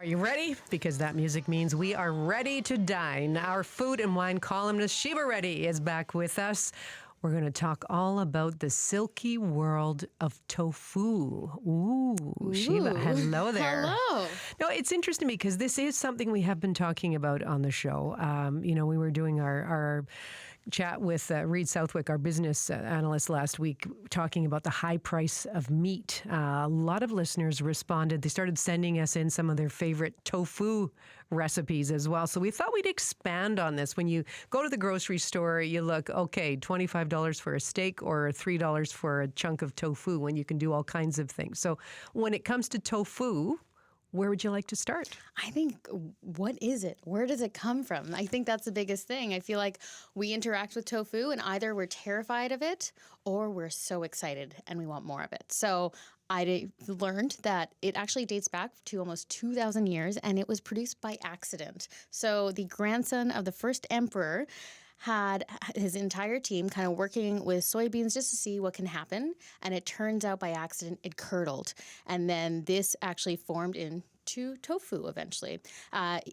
Are you ready? Because that music means we are ready to dine. Our food and wine columnist, Shiva Reddy, is back with us. We're going to talk all about the silky world of tofu. Ooh, Shiva, hello there. Hello. No, it's interesting because this is something we have been talking about on the show. We were doing our chat with Reed Southwick, our business analyst last week, talking about the high price of meat. A lot of listeners responded. They started sending us in some of their favorite tofu recipes as well. So we thought we'd expand on this. When you go to the grocery store, you look, okay, $25 for a steak or $3 for a chunk of tofu, when you can do all kinds of things. So when it comes to tofu, where would you like to start? I think, what is it? Where does it come from? I think that's the biggest thing. I feel like we interact with tofu and either we're terrified of it or we're so excited and we want more of it. So I learned that it actually dates back to almost 2,000 years and it was produced by accident. So the grandson of the first emperor had his entire team kind of working with soybeans just to see what can happen. And it turns out by accident, it curdled. And then this actually formed into tofu eventually.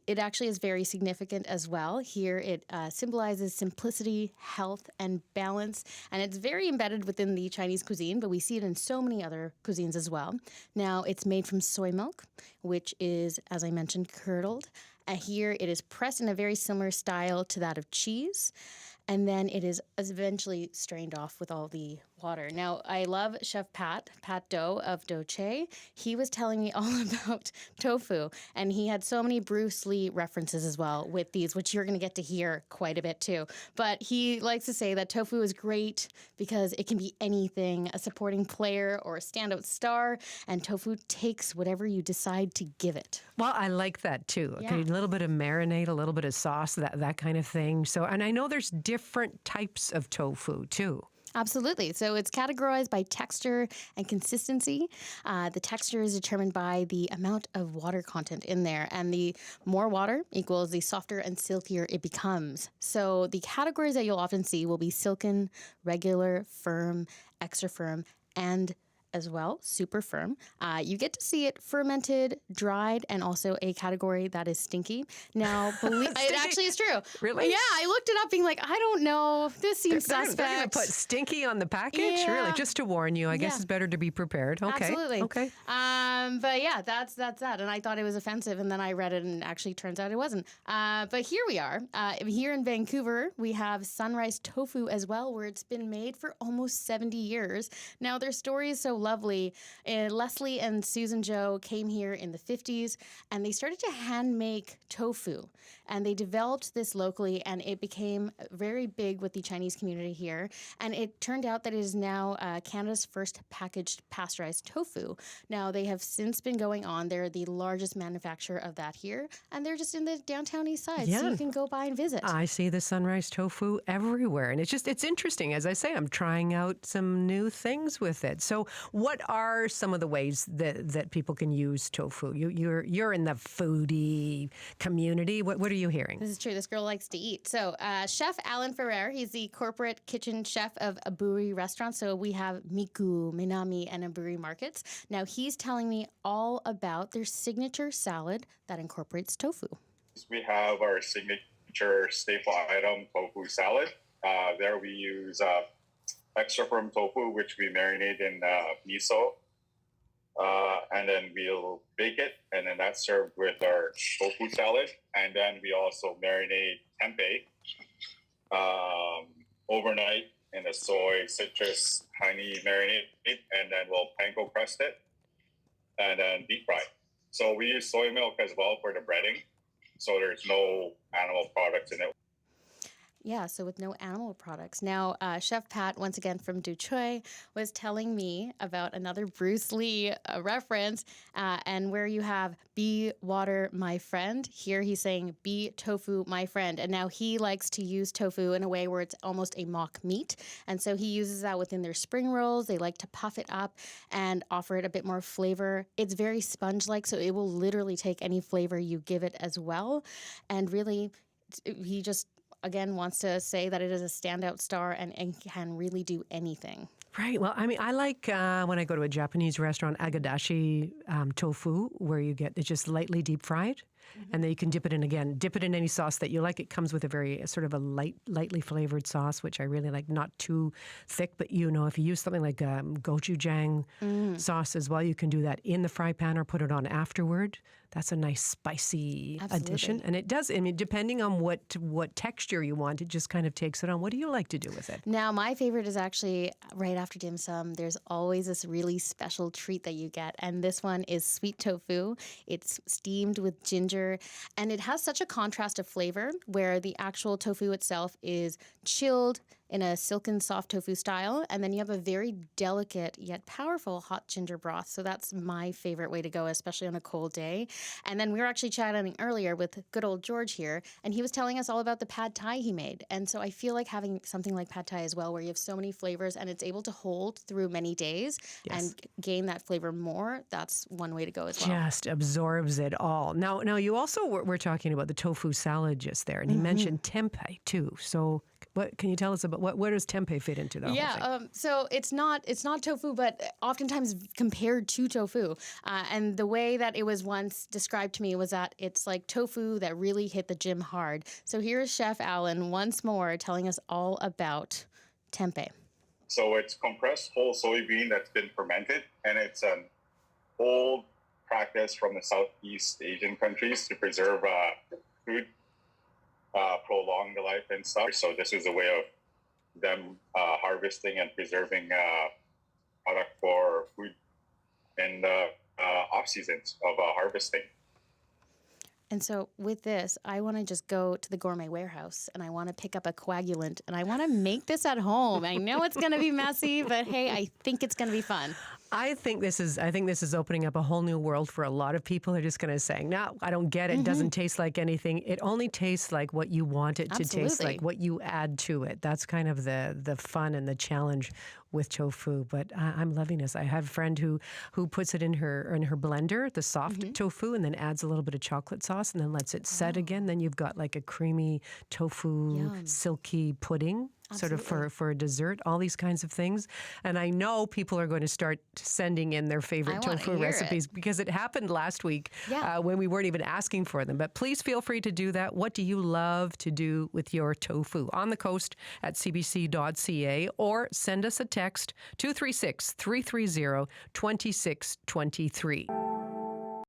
It actually is very significant as well. Here it symbolizes simplicity, health, and balance. And it's very embedded within the Chinese cuisine, but we see it in so many other cuisines as well. Now, it's made from soy milk, which is, as I mentioned, curdled. Here it is pressed in a very similar style to that of cheese, and then it is eventually strained off with all the water. Now, I love Chef Pat Do of Doche. He was telling me all about tofu, and he had so many Bruce Lee references as well with these, which you're going to get to hear quite a bit too. But he likes to say that tofu is great because it can be anything, a supporting player or a standout star, and tofu takes whatever you decide to give it. Well, I like that too. Yeah. Okay, a little bit of marinade, a little bit of sauce, that kind of thing. So, and I know there's different types of tofu too. Absolutely. So it's categorized by texture and consistency. The texture is determined by the amount of water content in there. And the more water equals the softer and silkier it becomes. So the categories that you'll often see will be silken, regular, firm, extra firm, and as well, super firm. You get to see it fermented, dried, and also a category that is stinky. Now, it actually is true. Really? Yeah, I looked it up being like, I don't know. This seems suspect. They're going to put stinky on the package? Yeah. Really? Just to warn you. I guess it's better to be prepared. Okay. Absolutely. Okay. But yeah, that's that. And I thought it was offensive, and then I read it, and actually turns out it wasn't. But here we are. Here in Vancouver, we have Sunrise Tofu as well, where it's been made for almost 70 years. Now, their story is so lovely. Leslie and Susan Joe came here in the 50s, and they started to hand make tofu. And they developed this locally, and it became very big with the Chinese community here. And it turned out that it is now Canada's first packaged pasteurized tofu. Now, they have since been going on. They're the largest manufacturer of that here, and they're just in the downtown east side, so you can go by and visit. I see the Sunrise Tofu everywhere, and it's interesting. As I say, I'm trying out some new things with it. So what are some of the ways that people can use tofu? You're in the foodie community. What are you hearing? This is true. This girl likes to eat. So Chef Alan Ferrer, he's the corporate kitchen chef of Aburi Restaurant. So we have Miku, Minami, and Aburi markets. Now he's telling me all about their signature salad that incorporates tofu. We have our signature staple item, tofu salad. There we use extra firm tofu, which we marinate in miso. And then we'll bake it, and then that's served with our tofu salad. And then we also marinate tempeh overnight in a soy, citrus, honey marinade, and then we'll panko crust it and then deep fry. So we use soy milk as well for the breading, so there's no animal products in it. Yeah, so with no animal products. Now, Chef Pat, once again from Duchoy, was telling me about another Bruce Lee reference, and where you have "be water, my friend." Here he's saying "be tofu, my friend," and now he likes to use tofu in a way where it's almost a mock meat, and so he uses that within their spring rolls. They like to puff it up and offer it a bit more flavor. It's very sponge-like, so it will literally take any flavor you give it as well, and really, he just again wants to say that it is a standout star and can really do anything. Right. Well, I mean, I like when I go to a Japanese restaurant, agadashi tofu, where you get it just lightly deep fried, and then you can dip it in any sauce that you like. It comes with a very sort of a lightly flavored sauce, which I really like, not too thick. But if you use something like gochujang sauce as well, you can do that in the fry pan or put it on afterward. That's a nice spicy addition. And it does, I mean, depending on what texture you want, it just kind of takes it on. What do you like to do with it? Now, my favorite is actually right after dim sum. There's always this really special treat that you get. And this one is sweet tofu. It's steamed with ginger. And it has such a contrast of flavor where the actual tofu itself is chilled in a silken soft tofu style. And then you have a very delicate yet powerful hot ginger broth. So that's my favorite way to go, especially on a cold day. And then we were actually chatting earlier with good old George here, and he was telling us all about the pad thai he made. And so I feel like having something like pad thai as well, where you have so many flavors and it's able to hold through many days and gain that flavor more, that's one way to go as well. Just absorbs it all. Now you also were talking about the tofu salad just there, and you mentioned tempeh too. So what can you tell us about where does tempeh fit into that? Yeah, so it's not tofu, but oftentimes compared to tofu. And the way that it was once described to me was that it's like tofu that really hit the gym hard. So here's Chef Alan once more telling us all about tempeh. So it's compressed whole soybean that's been fermented, and it's an old practice from the Southeast Asian countries to preserve food, prolong the life and stuff. So this is a way of them harvesting and preserving product for food in the off seasons of harvesting. And so with this, I want to just go to the gourmet warehouse and I want to pick up a coagulant and I want to make this at home. I know it's going to be messy, but hey, I think it's going to be fun. I think this is opening up a whole new world for a lot of people. They're just going to say, "No, I don't get it. It doesn't taste like anything. It only tastes like what you want it to taste like, what you add to it." That's kind of the fun and the challenge with tofu. But I'm loving this. I have a friend who puts it in her blender, the soft tofu, and then adds a little bit of chocolate sauce and then lets it set again. Then you've got like a creamy tofu, silky pudding. Absolutely. Sort of for a dessert, all these kinds of things. And I know people are going to start sending in their favorite tofu recipes because it happened last week when we weren't even asking for them. But please feel free to do that. What do you love to do with your tofu? On the coast at cbc.ca or send us a text 236-330-2623.